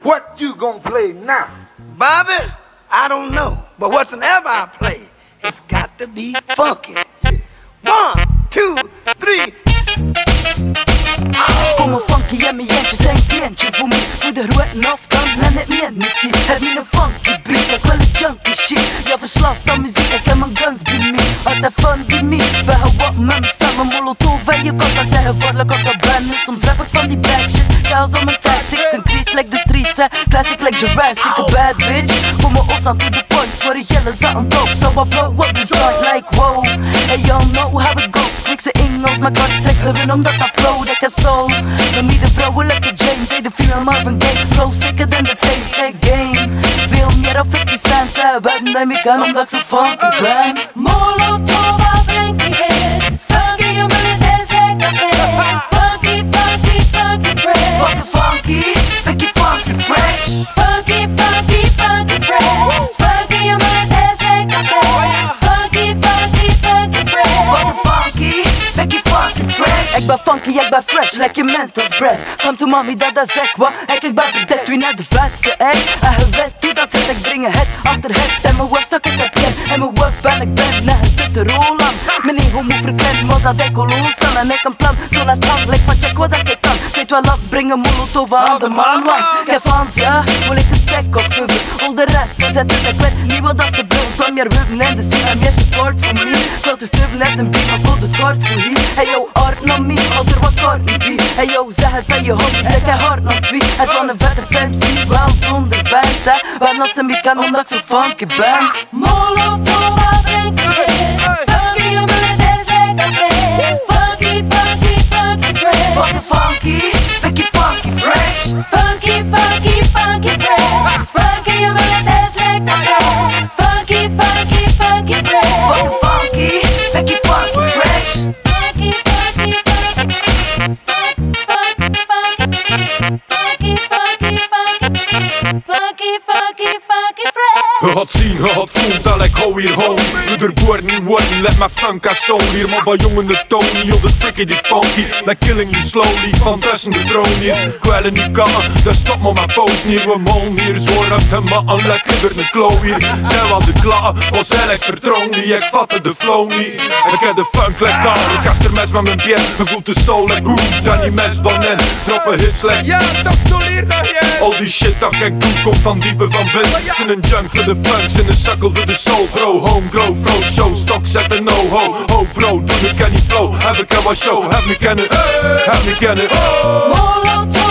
What you gonna play now? Bobby, I don't know. But whatsoever I play, it's got to be funky. 1, 2, 3. Kom och funky, ge mig egentligen, tänk egentligen på mig. För det röten ofta, men ett meningstid. Här blir en funky beat, jag kollar junkie shit. Jag får slaft av musik, jag kan man guns be me. Att det är fun be me, behöver med mig stanna molotov. Varje gott att det här var la gott av banden som rappet från the black shit. Kaos om en tactics, concrete like the streets. Classic like Jurassic, a bad bitch. Kommer osan to the points, what it gäller something dope. So I blow up this joint like whoa. Hey, y'all know how it goes. Quicks and ingles, my god tricks. Även om detta flow, det kan soul. De midden vrouwen lekker James, hey, de female Marvin Gaye. Flow sicker than the flames, kijk game. Veel meer dan 50 cent, buiten bij me kan omdat ik zo funky ben. Molotov, blinky hits. Funky, you better dance like a bitch. Funky, funky, funky fresh. Funky, funky, funky, funky fresh. Funky, funky, funky fresh. Funky, you better dance like a bitch. Funky, funky, funky fresh. Funky, funky, funky, funky fresh. Ik ben funky, ik ben fresh, like je mentos breath. Kom to mommy, dat is echt wat. Ik ben verdet, wie net de vetste echt. En je weet hoe dat zit, ik breng het achter het. En mijn worst stak ik heb ken. En mijn worst ben ik ben, nee, hij zit er al aan. Mijn ego moet verkleinen, maar dat ik al los aan. En ik een plan, zo naar strand, lik van check wat ik kan. Weet wel af, brengen molotov aan de maan. Want ik heb fans, ja, wil ik een stek op hubbel. Al de rest, dan zet ik weet niet wat dat ze bedoelt. Kwam meer wubben en de zin, en meer support voor me. Veel te stuven net een beat, maar tot het kort voor hier. Hey yo, art naar me, alter wat kort niet wie. Hey yo, zeg het aan je hoofd, zeg hij hard naar wie. Het van een vette MC, wel zonder band, hè. Want als ze me kan, omdat ik zo funky ben. Molotov, blinky hits. Funky, you better dance like a bitch. Funky, funky, funky fresh. Funky, funky, funky, funky fresh. Funky, funky, funky fresh. Funky, you better dance like a bitch. Funky, funky, funky fresh. Funky, funky, funky, funky fresh. Funky, funky, funky. Funky, funky, funky. Funky, funky, funky fresh. Had zien, had voelt, dat ik hou hier home. Doe er boer niet worden, let my funk aan soul. Hier maar bij jongen de Tony, op het freaky die funky. Like killing you slowly, van tussen de troon hier. Kwellen niet kan, dan stop maar mijn poos niet. We mogen hier zwoer op de man, lekker door de klow hier. Zij wel de klaar, was ik vertrouwen die. Ik vatte de flow niet. Ik heb de funk lekker aan, ik kast er mes met mijn bier. Me voelt de soul like goed, dan die mes bannen. Droppen hits like, ja, dat hier nog je. Al die shit dat ik doe, komt van diepe van binnen. Zijn een junk voor de funk, zijn een sukkel voor de soul. Bro, home, grow, flow, show, stok, zet en no-ho. Ho bro, doe me kenny flow, heb ik er wat show. Heb me kennen, heb me kennen. Molotov.